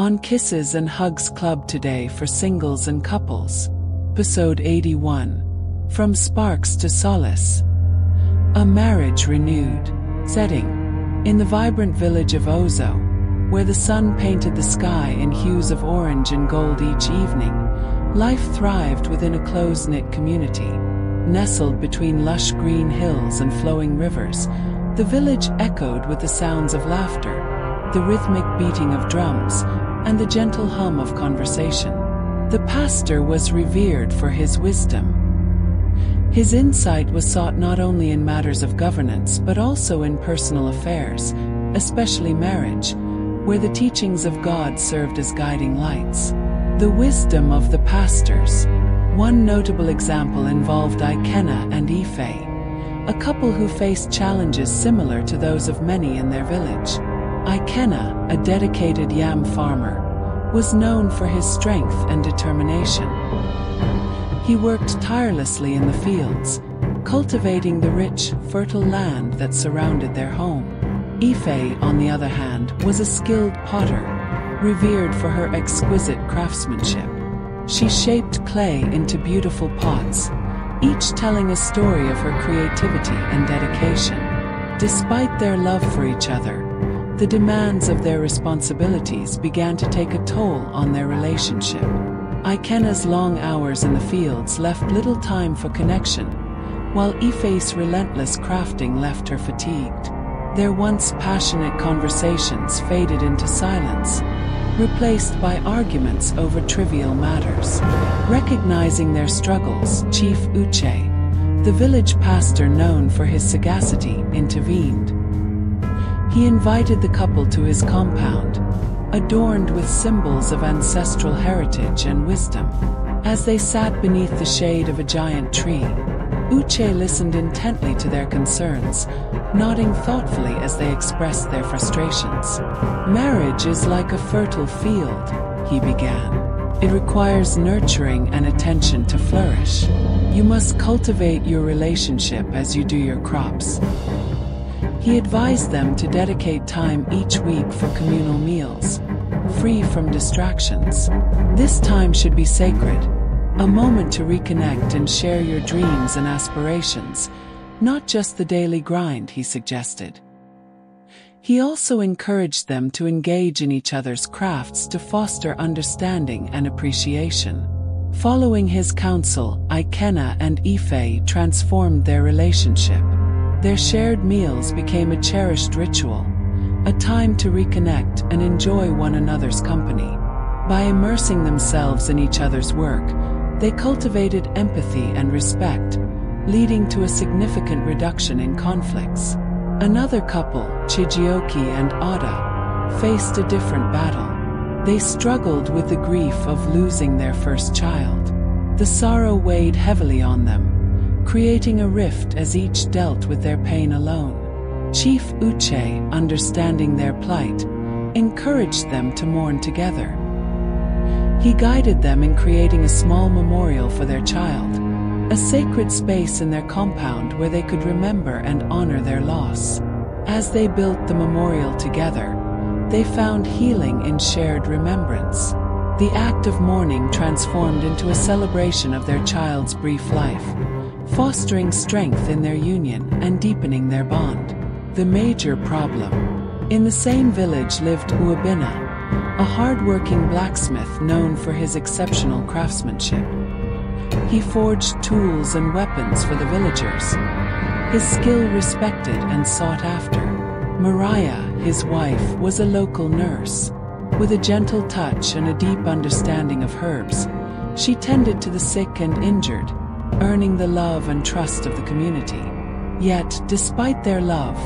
On Kisses and Hugs Club today for singles and couples. Episode 81. From Sparks to Solace. A marriage renewed. Setting. In the vibrant village of Ozo, where the sun painted the sky in hues of orange and gold each evening, life thrived within a close-knit community. Nestled between lush green hills and flowing rivers, the village echoed with the sounds of laughter, the rhythmic beating of drums, and the gentle hum of conversation. The pastor was revered for his wisdom. His insight was sought not only in matters of governance but also in personal affairs, especially marriage, where the teachings of God served as guiding lights. The wisdom of the pastors. One notable example involved Ikenna and Ife, a couple who faced challenges similar to those of many in their village. Ikenna, a dedicated yam farmer, was known for his strength and determination. He worked tirelessly in the fields, cultivating the rich, fertile land that surrounded their home. Ife, on the other hand, was a skilled potter, revered for her exquisite craftsmanship. She shaped clay into beautiful pots, each telling a story of her creativity and dedication. Despite their love for each other, the demands of their responsibilities began to take a toll on their relationship. Ikenna's long hours in the fields left little time for connection, while Ife's relentless crafting left her fatigued. Their once passionate conversations faded into silence, replaced by arguments over trivial matters. Recognizing their struggles, Chief Uche, the village pastor known for his sagacity, intervened. He invited the couple to his compound, adorned with symbols of ancestral heritage and wisdom. As they sat beneath the shade of a giant tree, Uche listened intently to their concerns, nodding thoughtfully as they expressed their frustrations. "Marriage is like a fertile field," he began. "It requires nurturing and attention to flourish. You must cultivate your relationship as you do your crops." He advised them to dedicate time each week for communal meals, free from distractions. This time should be sacred, a moment to reconnect and share your dreams and aspirations, not just the daily grind, he suggested. He also encouraged them to engage in each other's crafts to foster understanding and appreciation. Following his counsel, Ikenna and Ife transformed their relationship. Their shared meals became a cherished ritual, a time to reconnect and enjoy one another's company. By immersing themselves in each other's work, they cultivated empathy and respect, leading to a significant reduction in conflicts. Another couple, Chijioke and Ada, faced a different battle. They struggled with the grief of losing their first child. The sorrow weighed heavily on them, creating a rift as each dealt with their pain alone. Chief Uche, understanding their plight, encouraged them to mourn together. He guided them in creating a small memorial for their child, a sacred space in their compound where they could remember and honor their loss. As they built the memorial together, they found healing in shared remembrance. The act of mourning transformed into a celebration of their child's brief life, fostering strength in their union and deepening their bond. The major problem. In the same village lived Uabina, a hard-working blacksmith known for his exceptional craftsmanship. He forged tools and weapons for the villagers, his skill respected and sought after. Mariah, his wife, was a local nurse. With a gentle touch and a deep understanding of herbs, she tended to the sick and injured, earning the love and trust of the community. Yet, despite their love,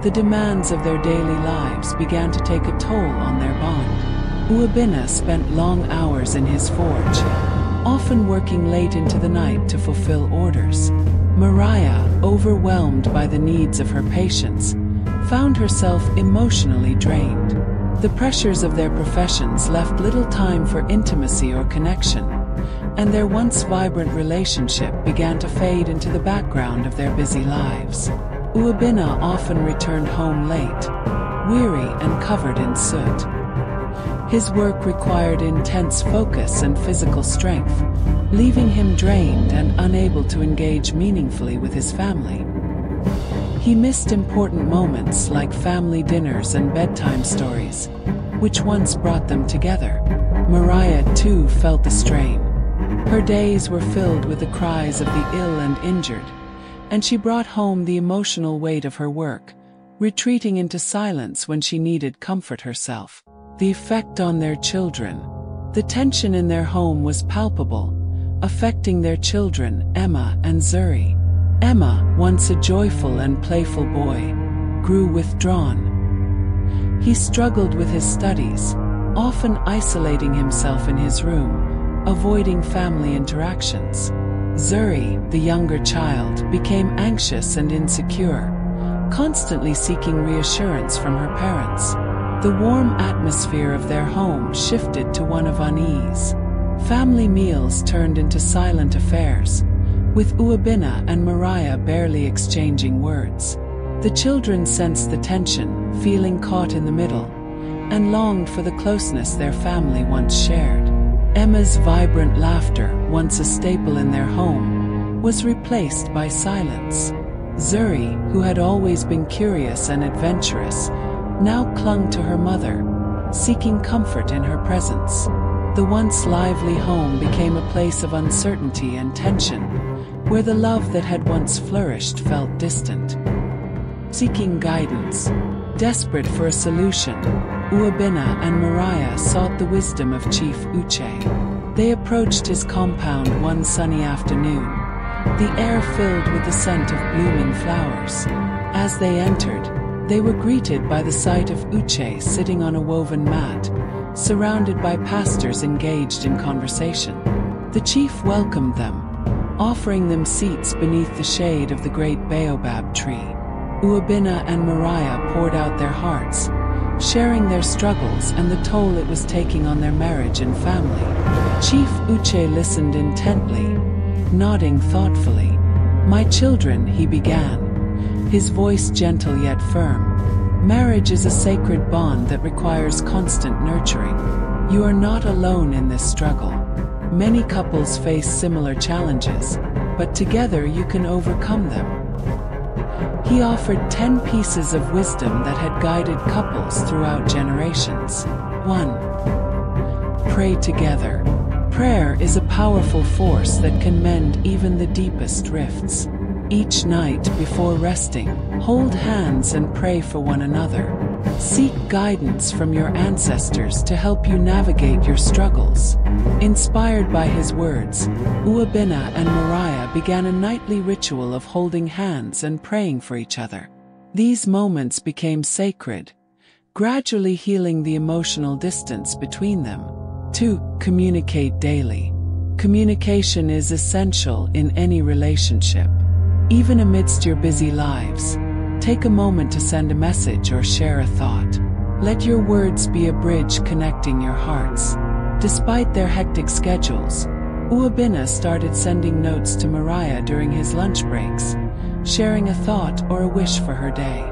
the demands of their daily lives began to take a toll on their bond. Uabina spent long hours in his forge, often working late into the night to fulfill orders. Mariah, overwhelmed by the needs of her patients, found herself emotionally drained. The pressures of their professions left little time for intimacy or connection, and their once vibrant relationship began to fade into the background of their busy lives. Uabina often returned home late, weary and covered in soot. His work required intense focus and physical strength, leaving him drained and unable to engage meaningfully with his family. He missed important moments like family dinners and bedtime stories, which once brought them together. Mariah, too, felt the strain. Her days were filled with the cries of the ill and injured, and she brought home the emotional weight of her work, retreating into silence when she needed comfort herself. The effect on their children. The tension in their home was palpable, affecting their children, Emma and Zuri. Emma, once a joyful and playful boy, grew withdrawn. He struggled with his studies, often isolating himself in his room, avoiding family interactions. Zuri, the younger child, became anxious and insecure, constantly seeking reassurance from her parents. The warm atmosphere of their home shifted to one of unease. Family meals turned into silent affairs, with Uabina and Mariah barely exchanging words. The children sensed the tension, feeling caught in the middle, and longed for the closeness their family once shared. Emma's vibrant laughter, once a staple in their home, was replaced by silence. Zuri, who had always been curious and adventurous, now clung to her mother, seeking comfort in her presence. The once lively home became a place of uncertainty and tension, where the love that had once flourished felt distant. Seeking guidance, desperate for a solution, Uabina and Mariah sought the wisdom of Chief Uche. They approached his compound one sunny afternoon, the air filled with the scent of blooming flowers. As they entered, they were greeted by the sight of Uche sitting on a woven mat, surrounded by pastors engaged in conversation. The chief welcomed them, offering them seats beneath the shade of the great baobab tree. Uabina and Mariah poured out their hearts, sharing their struggles and the toll it was taking on their marriage and family. Chief Uche listened intently, nodding thoughtfully. "My children," he began, his voice gentle yet firm. "Marriage is a sacred bond that requires constant nurturing. You are not alone in this struggle. Many couples face similar challenges, but together you can overcome them." He offered 10 pieces of wisdom that had guided couples throughout generations. 1. Pray together. Prayer is a powerful force that can mend even the deepest rifts. Each night before resting, hold hands and pray for one another. Seek guidance from your ancestors to help you navigate your struggles. Inspired by his words, Uabina and Mariah began a nightly ritual of holding hands and praying for each other. These moments became sacred, gradually healing the emotional distance between them. 2. Communicate daily. Communication is essential in any relationship. Even amidst your busy lives, take a moment to send a message or share a thought. Let your words be a bridge connecting your hearts. Despite their hectic schedules, Uabina started sending notes to Mariah during his lunch breaks, sharing a thought or a wish for her day.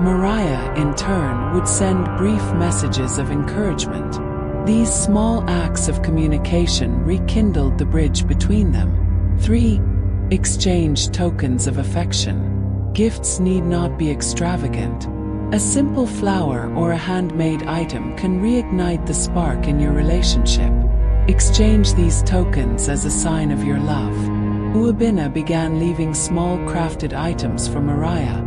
Mariah, in turn, would send brief messages of encouragement. These small acts of communication rekindled the bridge between them. 3. Exchange tokens of affection. Gifts need not be extravagant. A simple flower or a handmade item can reignite the spark in your relationship. Exchange these tokens as a sign of your love. Uabina began leaving small crafted items for Mariah,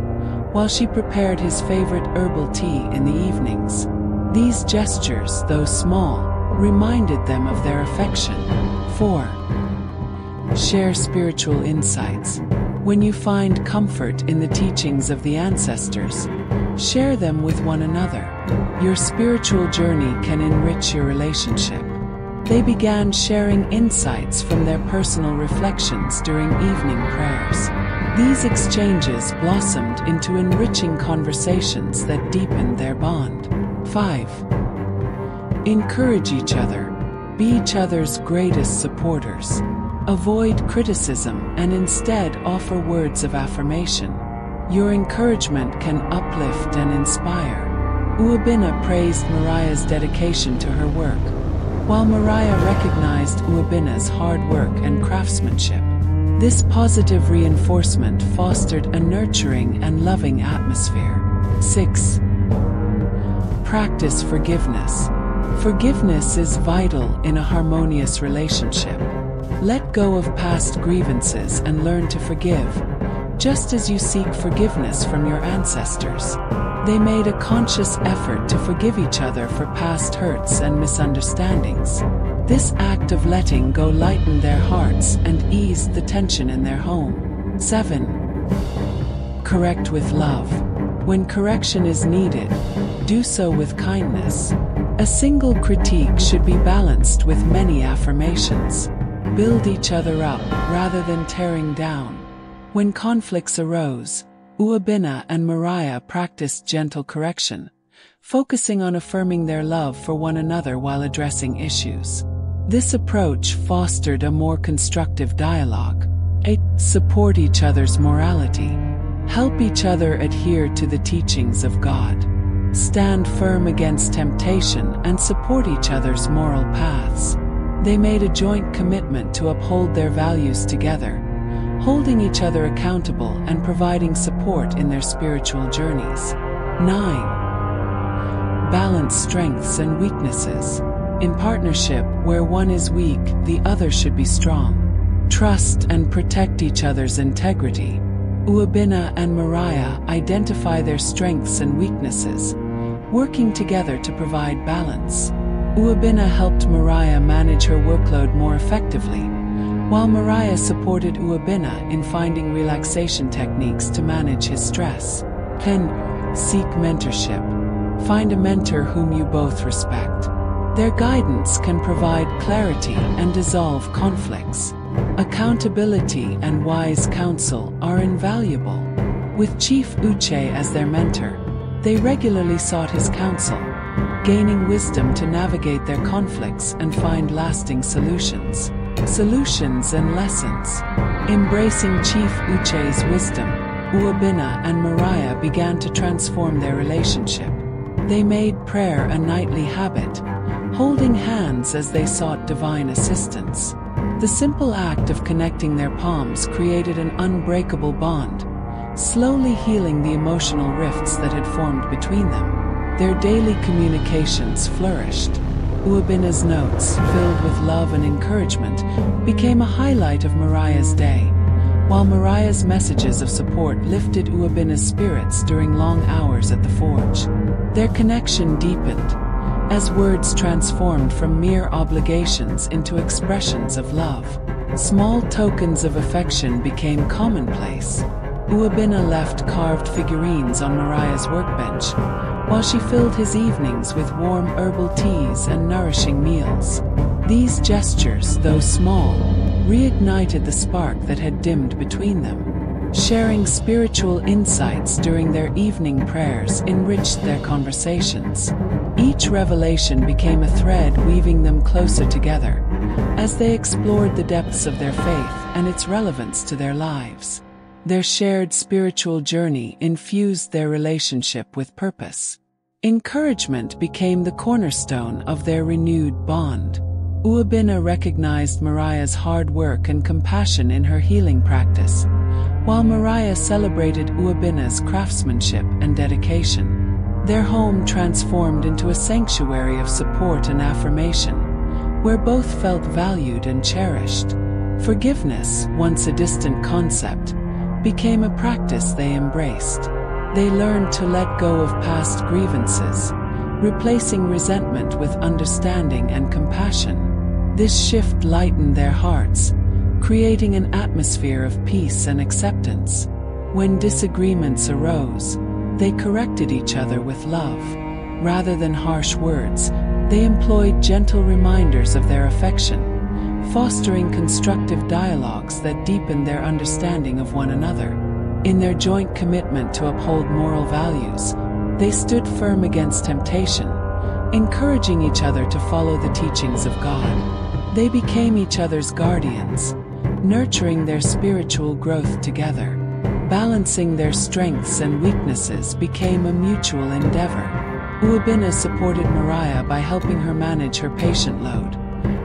while she prepared his favorite herbal tea in the evenings. These gestures, though small, reminded them of their affection. 4. Share spiritual insights. When you find comfort in the teachings of the ancestors, share them with one another. Your spiritual journey can enrich your relationship. They began sharing insights from their personal reflections during evening prayers. These exchanges blossomed into enriching conversations that deepened their bond. 5. Encourage each other. Be each other's greatest supporters. Avoid criticism and instead offer words of affirmation. Your encouragement can uplift and inspire. Uwabina praised Mariah's dedication to her work, while Mariah recognized Uwabina's hard work and craftsmanship. This positive reinforcement fostered a nurturing and loving atmosphere. 6. Practice forgiveness. Forgiveness is vital in a harmonious relationship. Let go of past grievances and learn to forgive, just as you seek forgiveness from your ancestors. They made a conscious effort to forgive each other for past hurts and misunderstandings. This act of letting go lightened their hearts and eased the tension in their home. 7. Correct with love. When correction is needed, do so with kindness. A single critique should be balanced with many affirmations. Build each other up rather than tearing down. When conflicts arose, Uwabina and Mariah practiced gentle correction, focusing on affirming their love for one another while addressing issues. This approach fostered a more constructive dialogue. 8. Support each other's morality. Help each other adhere to the teachings of God. Stand firm against temptation and support each other's moral paths. They made a joint commitment to uphold their values together, holding each other accountable and providing support in their spiritual journeys. 9. Balance strengths and weaknesses. In partnership, where one is weak, the other should be strong. Trust and protect each other's integrity. Uwabina and Mariah identify their strengths and weaknesses, working together to provide balance. Uwabina helped Mariah manage her workload more effectively, while Mariah supported Uwabina in finding relaxation techniques to manage his stress. 10. Seek mentorship. Find a mentor whom you both respect. Their guidance can provide clarity and dissolve conflicts. Accountability and wise counsel are invaluable. With Chief Uche as their mentor, they regularly sought his counsel, gaining wisdom to navigate their conflicts and find lasting solutions. Solutions and lessons. Embracing Chief Uche's wisdom, Uwabina and Mariah began to transform their relationship. They made prayer a nightly habit, holding hands as they sought divine assistance. The simple act of connecting their palms created an unbreakable bond, slowly healing the emotional rifts that had formed between them. Their daily communications flourished. Uwabina's notes, filled with love and encouragement, became a highlight of Mariah's day, while Mariah's messages of support lifted Uwabina's spirits during long hours at the forge. Their connection deepened, as words transformed from mere obligations into expressions of love. Small tokens of affection became commonplace. Uwabina left carved figurines on Mariah's workbench, while she filled his evenings with warm herbal teas and nourishing meals. These gestures, though small, reignited the spark that had dimmed between them. Sharing spiritual insights during their evening prayers enriched their conversations. Each revelation became a thread weaving them closer together, as they explored the depths of their faith and its relevance to their lives. Their shared spiritual journey infused their relationship with purpose. Encouragement became the cornerstone of their renewed bond. Uwabina recognized Mariah's hard work and compassion in her healing practice, while Mariah celebrated Uwabina's craftsmanship and dedication. Their home transformed into a sanctuary of support and affirmation, where both felt valued and cherished. Forgiveness, once a distant concept, became a practice they embraced. They learned to let go of past grievances, replacing resentment with understanding and compassion. This shift lightened their hearts, creating an atmosphere of peace and acceptance. When disagreements arose, they corrected each other with love. Rather than harsh words, they employed gentle reminders of their affection, fostering constructive dialogues that deepened their understanding of one another. In their joint commitment to uphold moral values, they stood firm against temptation, encouraging each other to follow the teachings of God. They became each other's guardians, nurturing their spiritual growth together. Balancing their strengths and weaknesses became a mutual endeavor. Uwabina supported Mariah by helping her manage her patient load,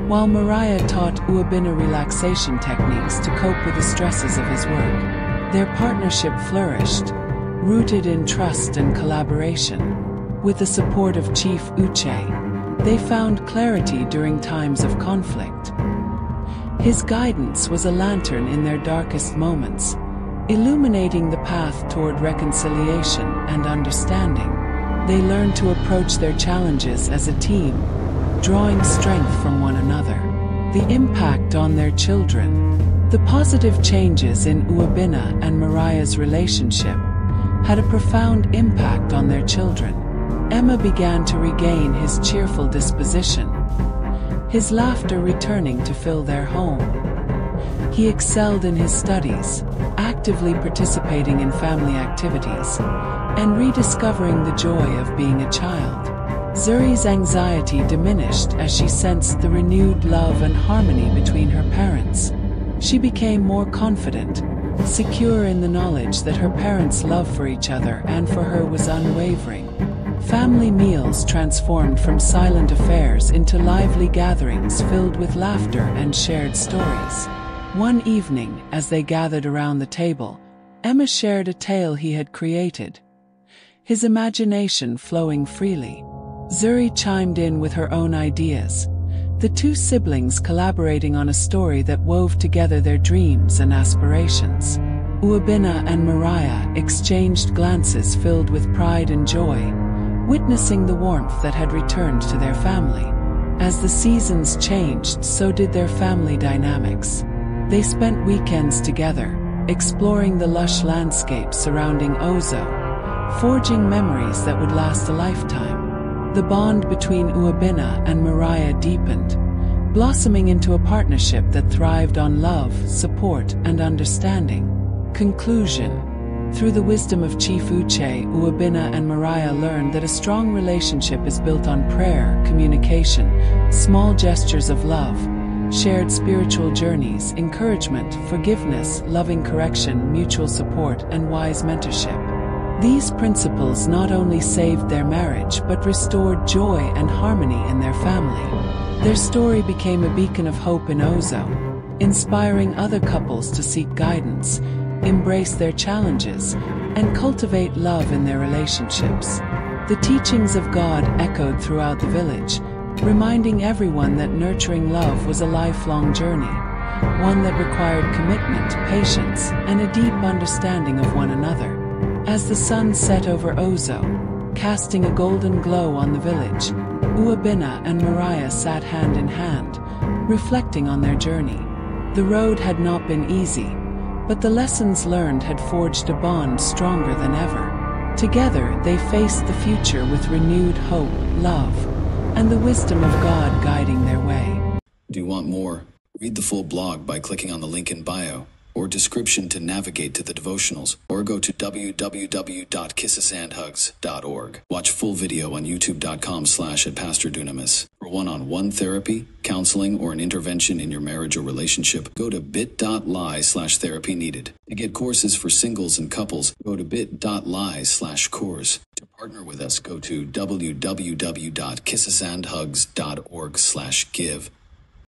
while Mariah taught Uwabina relaxation techniques to cope with the stresses of his work. Their partnership flourished, rooted in trust and collaboration. With the support of Chief Uche, they found clarity during times of conflict. His guidance was a lantern in their darkest moments, illuminating the path toward reconciliation and understanding. They learned to approach their challenges as a team, drawing strength from one another. The impact on their children. The positive changes in Uwabina and Mariah's relationship had a profound impact on their children. Emma began to regain his cheerful disposition, his laughter returning to fill their home. He excelled in his studies, actively participating in family activities, and rediscovering the joy of being a child. Zuri's anxiety diminished as she sensed the renewed love and harmony between her parents. She became more confident, secure in the knowledge that her parents' love for each other and for her was unwavering. Family meals transformed from silent affairs into lively gatherings filled with laughter and shared stories. One evening, as they gathered around the table, Emma shared a tale he had created, his imagination flowing freely. Zuri chimed in with her own ideas, the two siblings collaborating on a story that wove together their dreams and aspirations. Uwabina and Mariah exchanged glances filled with pride and joy, witnessing the warmth that had returned to their family. As the seasons changed, so did their family dynamics. They spent weekends together, exploring the lush landscapes surrounding Ozo, forging memories that would last a lifetime. The bond between Uwabina and Mariah deepened, blossoming into a partnership that thrived on love, support, and understanding. Conclusion. Through the wisdom of Chief Uche, Uwabina and Mariah learned that a strong relationship is built on prayer, communication, small gestures of love, shared spiritual journeys, encouragement, forgiveness, loving correction, mutual support, and wise mentorship. These principles not only saved their marriage but restored joy and harmony in their family. Their story became a beacon of hope in Ozo, inspiring other couples to seek guidance, embrace their challenges, and cultivate love in their relationships. The teachings of God echoed throughout the village, reminding everyone that nurturing love was a lifelong journey, one that required commitment, patience, and a deep understanding of one another. As the sun set over Ozo, casting a golden glow on the village, Uwabina and Mariah sat hand in hand, reflecting on their journey. The road had not been easy, but the lessons learned had forged a bond stronger than ever. Together, they faced the future with renewed hope, love, and the wisdom of God guiding their way. Do you want more? Read the full blog by clicking on the link in bio or description to navigate to the devotionals, or go to www.khcpartners.org. Watch full video on youtube.com/@PastorDunamis. For one-on-one therapy, counseling, or an intervention in your marriage or relationship, go to bit.ly/therapy needed. To get courses for singles and couples, go to bit.ly/course. To partner with us, go to www.khcpartners.org/give.